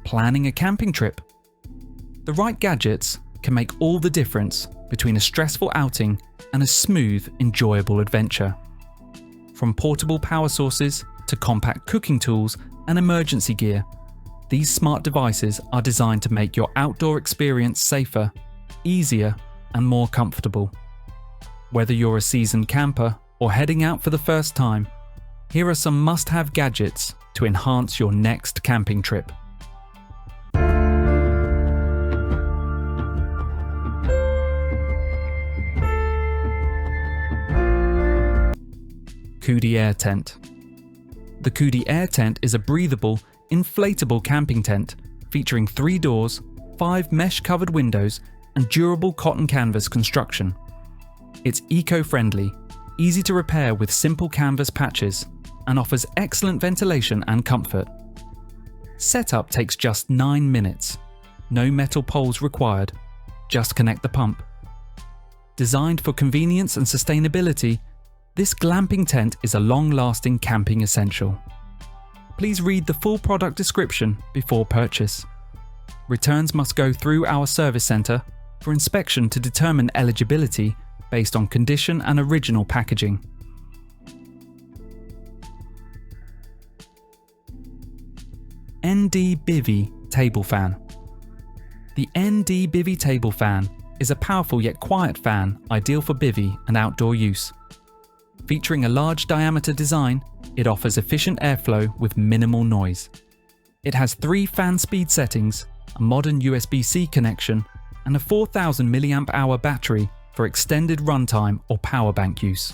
planning a camping trip. The right gadgets can make all the difference between a stressful outing and a smooth, enjoyable adventure. From portable power sources to compact cooking tools and emergency gear, these smart devices are designed to make your outdoor experience safer, easier, and more comfortable. Whether you're a seasoned camper or heading out for the first time, here are some must-have gadgets to enhance your next camping trip. Coody Air Tent. The Coody Air Tent is a breathable, inflatable camping tent featuring 3 doors, 5 mesh-covered windows, and durable cotton canvas construction. It's eco-friendly, easy to repair with simple canvas patches, and offers excellent ventilation and comfort. Setup takes just 9 minutes. No metal poles required, just connect the pump. Designed for convenience and sustainability, this glamping tent is a long-lasting camping essential. Please read the full product description before purchase. Returns must go through our service centre for inspection to determine eligibility based on condition and original packaging. ND Bivvy Table Fan. The ND Bivvy Table Fan is a powerful yet quiet fan ideal for bivvy and outdoor use. Featuring a large diameter design, it offers efficient airflow with minimal noise. It has 3 fan speed settings, a modern USB-C connection, and a 4000 mAh battery for extended runtime or power bank use.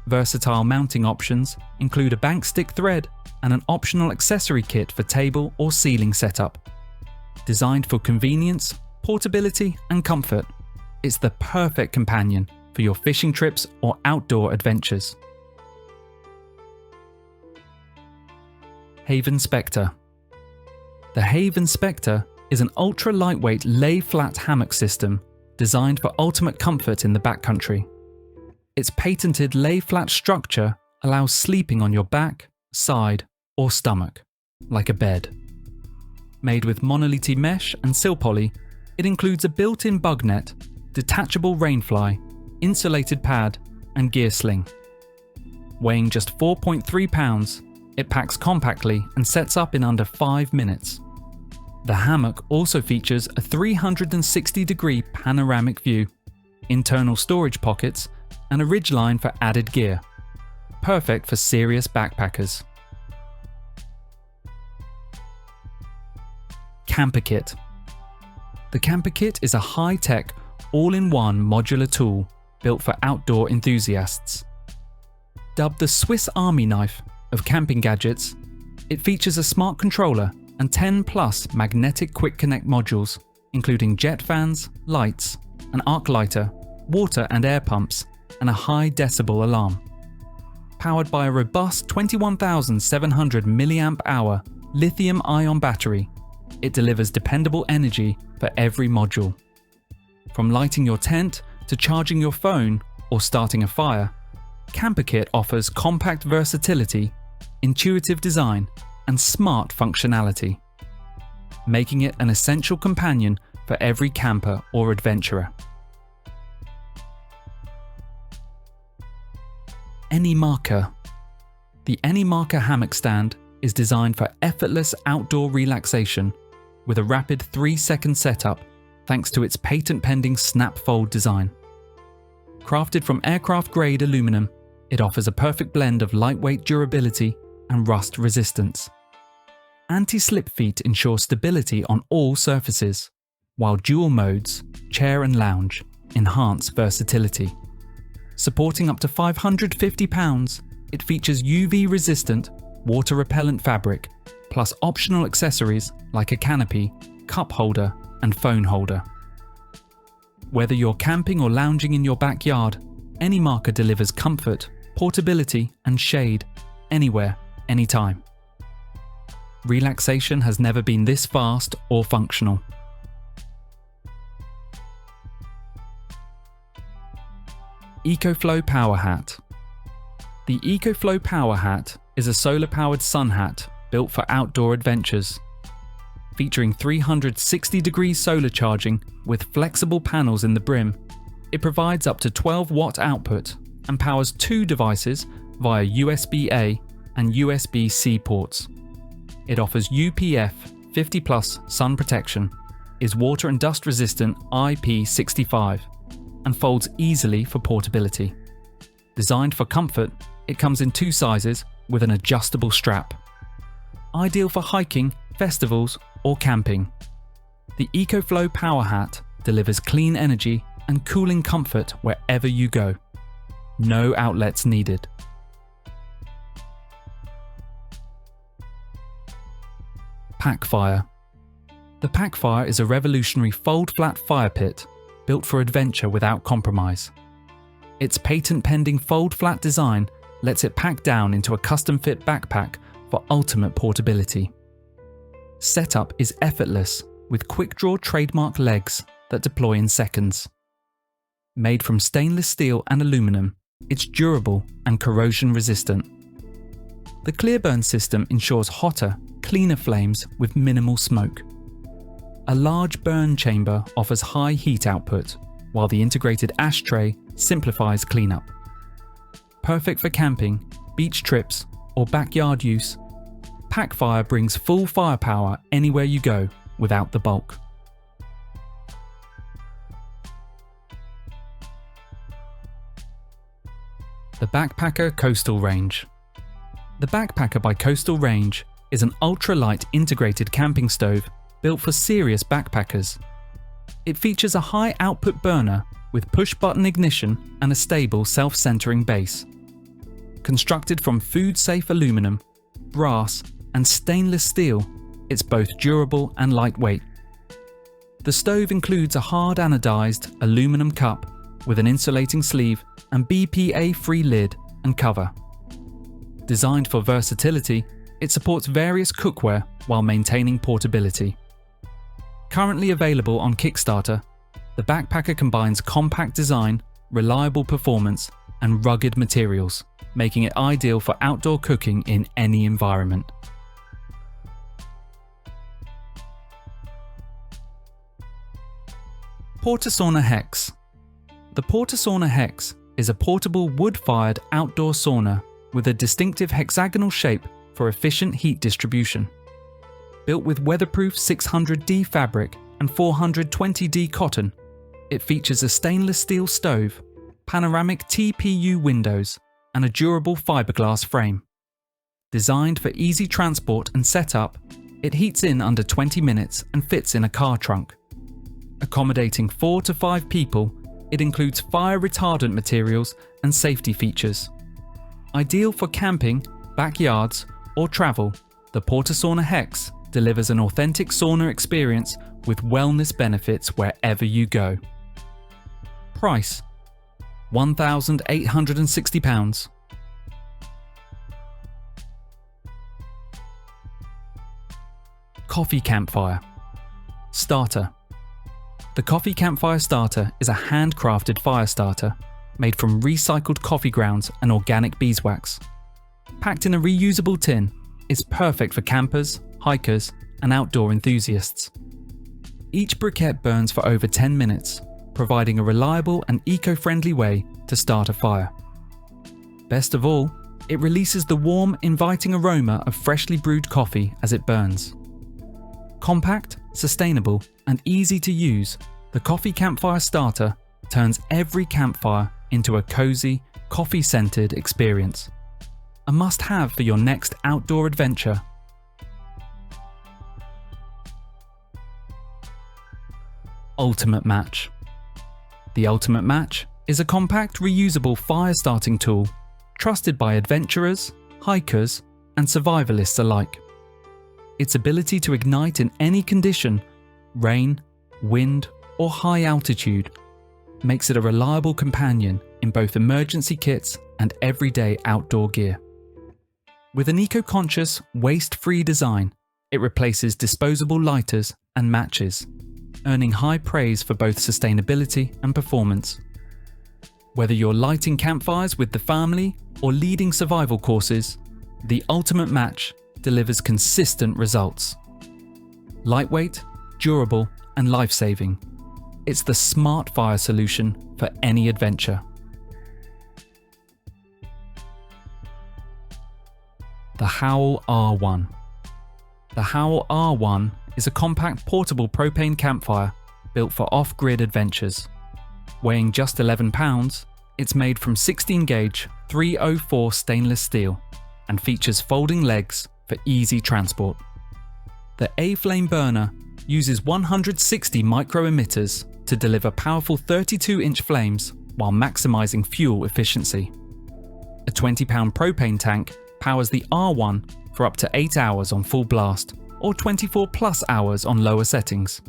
Versatile mounting options include a bank stick thread and an optional accessory kit for table or ceiling setup. Designed for convenience, portability, and comfort, it's the perfect companion for your fishing trips or outdoor adventures. Haven Spectre. The Haven Spectre is an ultra-lightweight lay-flat hammock system designed for ultimate comfort in the backcountry. Its patented lay-flat structure allows sleeping on your back, side, or stomach, like a bed. Made with monolithic mesh and silpoly, it includes a built-in bug net, detachable rainfly, insulated pad, and gear sling. Weighing just 4.3 pounds, it packs compactly and sets up in under 5 minutes. The hammock also features a 360-degree panoramic view, internal storage pockets, and a ridgeline for added gear. Perfect for serious backpackers. CamperKit. The CamperKit is a high-tech, all-in-one modular tool built for outdoor enthusiasts. Dubbed the Swiss Army knife of camping gadgets, it features a smart controller and 10+ magnetic quick connect modules, including jet fans, lights, an arc lighter, water and air pumps, and a high decibel alarm. Powered by a robust 21,700 mAh lithium-ion battery, it delivers dependable energy for every module. From lighting your tent to charging your phone or starting a fire, CamperKit offers compact versatility, intuitive design, and smart functionality, making it an essential companion for every camper or adventurer. Anymaka. The Anymaka hammock stand is designed for effortless outdoor relaxation with a rapid 3-second setup thanks to its patent-pending snap fold design. Crafted from aircraft-grade aluminum, it offers a perfect blend of lightweight durability and rust resistance. Anti-slip feet ensure stability on all surfaces, while dual modes, chair and lounge, enhance versatility. Supporting up to 550 pounds, it features UV-resistant, water-repellent fabric, plus optional accessories like a canopy, cup holder, and phone holder. Whether you're camping or lounging in your backyard, Anymaka delivers comfort, portability, and shade anywhere, anytime. Relaxation has never been this fast or functional. EcoFlow Power Hat. The EcoFlow Power Hat is a solar-powered sun hat built for outdoor adventures. Featuring 360-degree solar charging with flexible panels in the brim, it provides up to 12-watt output and powers 2 devices via USB-A and USB-C ports. It offers UPF 50+ sun protection, is water and dust resistant IP65, and folds easily for portability. Designed for comfort, it comes in 2 sizes with an adjustable strap. Ideal for hiking, festivals, or camping. The EcoFlow Power Hat delivers clean energy and cooling comfort wherever you go. No outlets needed. PACKFIRE. The PACKFIRE is a revolutionary fold-flat fire pit built for adventure without compromise. Its patent-pending fold-flat design lets it pack down into a custom-fit backpack for ultimate portability. Setup is effortless with quick-draw trademark legs that deploy in seconds. Made from stainless steel and aluminum, it's durable and corrosion-resistant. The ClearBurn system ensures hotter, cleaner flames with minimal smoke. A large burn chamber offers high heat output, while the integrated ashtray simplifies cleanup. Perfect for camping, beach trips, or backyard use, PACKFIRE brings full firepower anywhere you go without the bulk. The Backpacker Coastal Range. The Backpacker by Coastal Range is an ultra-light integrated camping stove built for serious backpackers. It features a high-output burner with push-button ignition and a stable self-centering base. Constructed from food-safe aluminum, brass, and stainless steel, it's both durable and lightweight. The stove includes a hard anodized aluminum cup with an insulating sleeve and BPA-free lid and cover. Designed for versatility, it supports various cookware while maintaining portability. Currently available on Kickstarter, the Backpacker combines compact design, reliable performance, and rugged materials, making it ideal for outdoor cooking in any environment. PortaSauna Hex. The PortaSauna Hex is a portable wood-fired outdoor sauna with a distinctive hexagonal shape for efficient heat distribution. Built with weatherproof 600D fabric and 420D cotton, it features a stainless steel stove, panoramic TPU windows, and a durable fiberglass frame. Designed for easy transport and setup, it heats in under 20 minutes and fits in a car trunk. Accommodating 4 to 5 people, it includes fire retardant materials and safety features. Ideal for camping, backyards, or travel, the PortaSauna Hex delivers an authentic sauna experience with wellness benefits wherever you go. Price: £1,860. Coffee Campfire. Starter. The Coffee Campfire Starter is a handcrafted fire starter made from recycled coffee grounds and organic beeswax. Packed in a reusable tin, it's perfect for campers, hikers, and outdoor enthusiasts. Each briquette burns for over 10 minutes, providing a reliable and eco-friendly way to start a fire. Best of all, it releases the warm, inviting aroma of freshly brewed coffee as it burns. Compact, sustainable, and easy to use, the Coffee Campfire Starter turns every campfire into a cozy, coffee-scented experience. A must-have for your next outdoor adventure. Ultimate Match. The Ultimate Match is a compact, reusable fire-starting tool trusted by adventurers, hikers, and survivalists alike. Its ability to ignite in any condition, rain, wind, or high altitude, makes it a reliable companion in both emergency kits and everyday outdoor gear. With an eco-conscious, waste-free design, it replaces disposable lighters and matches, earning high praise for both sustainability and performance. Whether you're lighting campfires with the family or leading survival courses, the Ultimate Match delivers consistent results. Lightweight, durable, and life-saving. It's the smart fire solution for any adventure. The Howl R1. The Howl R1 is a compact portable propane campfire built for off-grid adventures. Weighing just 11 pounds, it's made from 16-gauge 304 stainless steel and features folding legs for easy transport. The A-flame burner uses 160 micro-emitters to deliver powerful 32-inch flames while maximising fuel efficiency. A 20-pound propane tank powers the R1 for up to 8 hours on full blast or 24 plus hours on lower settings.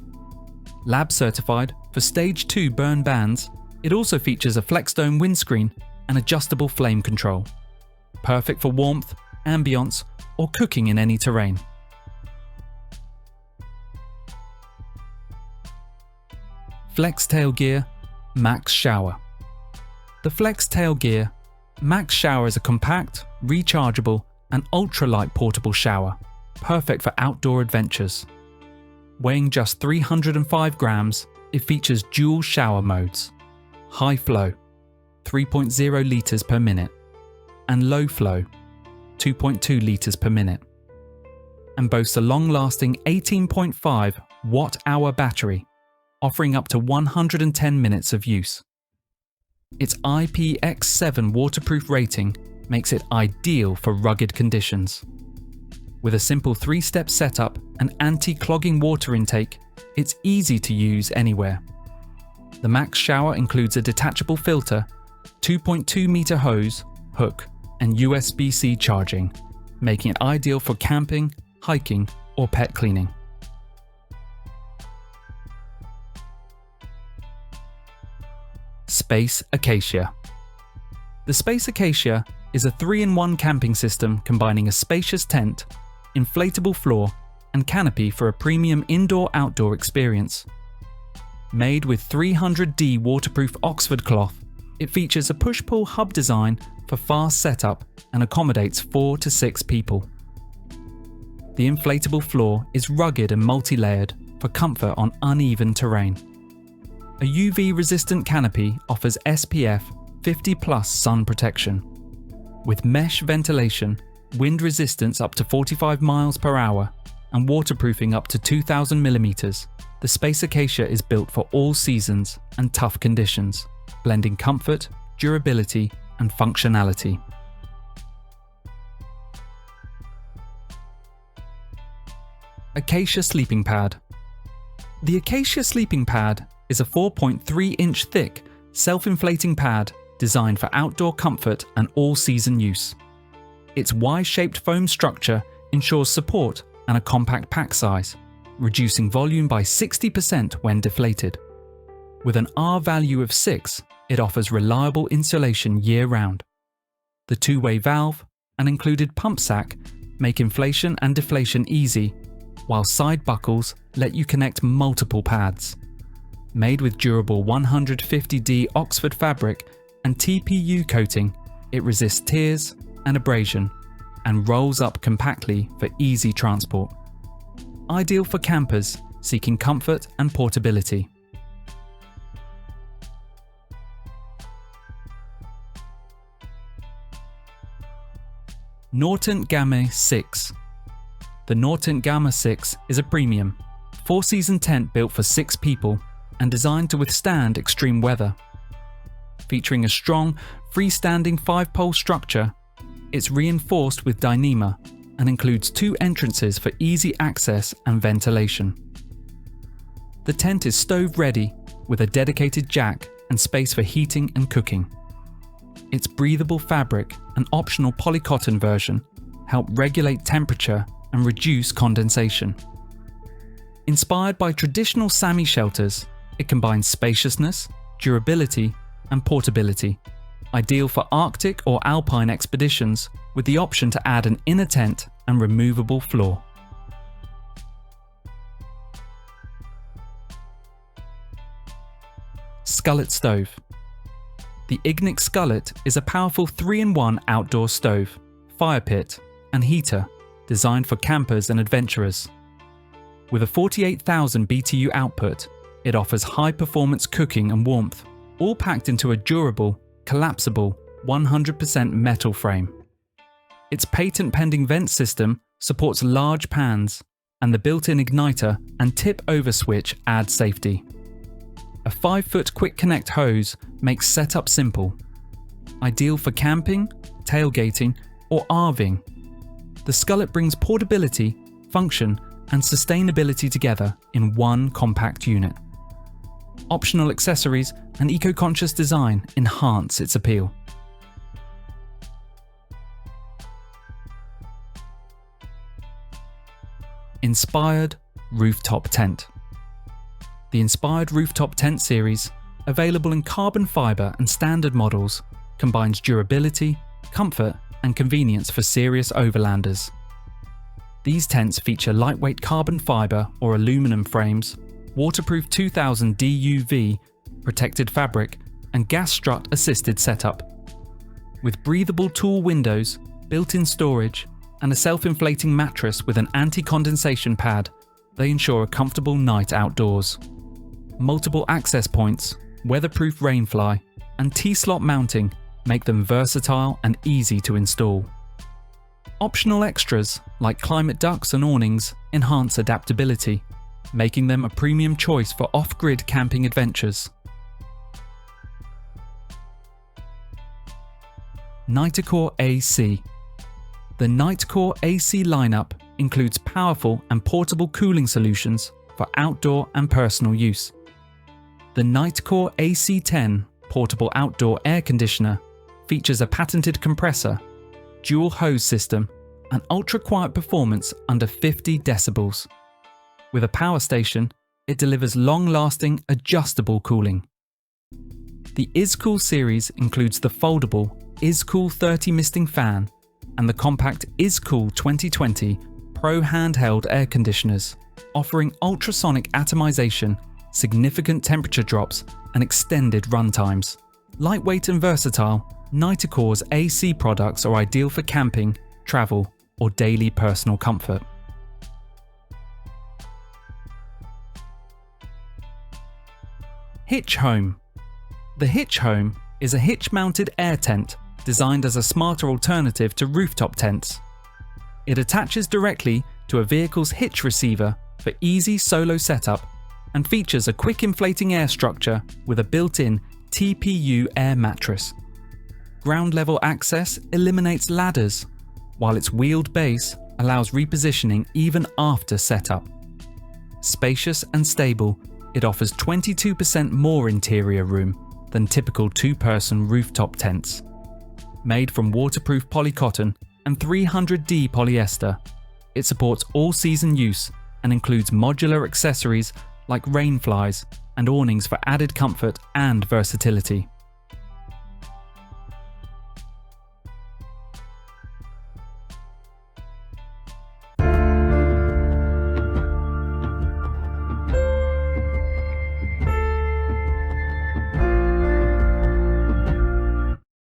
Lab certified for Stage 2 burn bans, it also features a FlexDome windscreen and adjustable flame control. Perfect for warmth, ambience, or cooking in any terrain. FLEXTAILGEAR MAX Shower. The FLEXTAILGEAR MAX Shower is a compact, rechargeable, and ultralight portable shower, perfect for outdoor adventures. Weighing just 305 grams, it features dual shower modes: high flow, 3.0 litres per minute, and low flow, 2.2 litres per minute, and boasts a long-lasting 18.5 watt-hour battery, offering up to 110 minutes of use. Its IPX7 waterproof rating makes it ideal for rugged conditions. With a simple 3-step setup and anti-clogging water intake, it's easy to use anywhere. The Max Shower includes a detachable filter, 2.2 meter hose, hook, and USB-C charging, making it ideal for camping, hiking, or pet cleaning. Space Acacia. The Space Acacia is a 3-in-1 camping system combining a spacious tent, inflatable floor, and canopy for a premium indoor-outdoor experience. Made with 300D waterproof Oxford cloth, it features a push-pull hub design for fast setup and accommodates 4 to 6 people. The inflatable floor is rugged and multi-layered for comfort on uneven terrain. A UV-resistant canopy offers SPF 50+ sun protection. With mesh ventilation, wind resistance up to 45 miles per hour, and waterproofing up to 2,000 millimeters, the Space Acacia is built for all seasons and tough conditions, blending comfort, durability, and functionality. Acacia Sleeping Pad. The Acacia Sleeping Pad is a 4.3-inch thick, self-inflating pad designed for outdoor comfort and all-season use. Its Y-shaped foam structure ensures support and a compact pack size, reducing volume by 60% when deflated. With an R value of 6, it offers reliable insulation year-round. The two-way valve and included pump sack make inflation and deflation easy, while side buckles let you connect multiple pads. Made with durable 150D Oxford fabric and TPU coating, it resists tears and abrasion and rolls up compactly for easy transport. Ideal for campers seeking comfort and portability. NORTENT Gamme 6. The NORTENT Gamme 6 is a premium, 4-season tent built for 6 people and designed to withstand extreme weather. Featuring a strong, freestanding 5-pole structure, it's reinforced with Dyneema and includes 2 entrances for easy access and ventilation. The tent is stove-ready with a dedicated jack and space for heating and cooking. Its breathable fabric and optional polycotton version help regulate temperature and reduce condensation. Inspired by traditional Sami shelters, it combines spaciousness, durability, and portability, ideal for Arctic or Alpine expeditions with the option to add an inner tent and removable floor. Skullet Stove. The Ignik Skullet is a powerful 3-in-1 outdoor stove, fire pit, and heater designed for campers and adventurers. With a 48,000 BTU output, it offers high-performance cooking and warmth, all packed into a durable, collapsible, 100% metal frame. Its patent-pending vent system supports large pans, and the built-in igniter and tip-over switch add safety. A 5-foot quick connect hose makes setup simple, ideal for camping, tailgating, or RVing. The Skullet brings portability, function, and sustainability together in one compact unit. Optional accessories and eco-conscious design enhance its appeal. Inspired Rooftop Tent. The Inspired Rooftop Tent series, available in carbon fibre and standard models, combines durability, comfort, and convenience for serious overlanders. These tents feature lightweight carbon fibre or aluminum frames, waterproof 2000 DUV protected fabric, and gas strut assisted setup. With breathable tall windows, built-in storage, and a self-inflating mattress with an anti-condensation pad, they ensure a comfortable night outdoors. Multiple access points, weatherproof rainfly, and T-slot mounting make them versatile and easy to install. Optional extras like climate ducts and awnings enhance adaptability, making them a premium choice for off-grid camping adventures. Nitecore AC. The Nitecore AC lineup includes powerful and portable cooling solutions for outdoor and personal use. The Nitecore AC10 portable outdoor air conditioner features a patented compressor, dual hose system, and ultra-quiet performance under 50 decibels. With a power station, it delivers long-lasting, adjustable cooling. The IzCool series includes the foldable IzCool 30 misting fan and the compact IzCool 2020 Pro handheld air conditioners, offering ultrasonic atomization, significant temperature drops, and extended run times. Lightweight and versatile, Nitecore's AC products are ideal for camping, travel, or daily personal comfort. HITCH-HOME. The HITCH-HOME is a hitch-mounted air tent designed as a smarter alternative to rooftop tents. It attaches directly to a vehicle's hitch receiver for easy solo setup and features a quick inflating air structure with a built-in TPU air mattress. Ground level access eliminates ladders, while its wheeled base allows repositioning even after setup. Spacious and stable, it offers 22% more interior room than typical two-person rooftop tents. Made from waterproof polycotton and 300D polyester, it supports all-season use and includes modular accessories like rain flies and awnings for added comfort and versatility.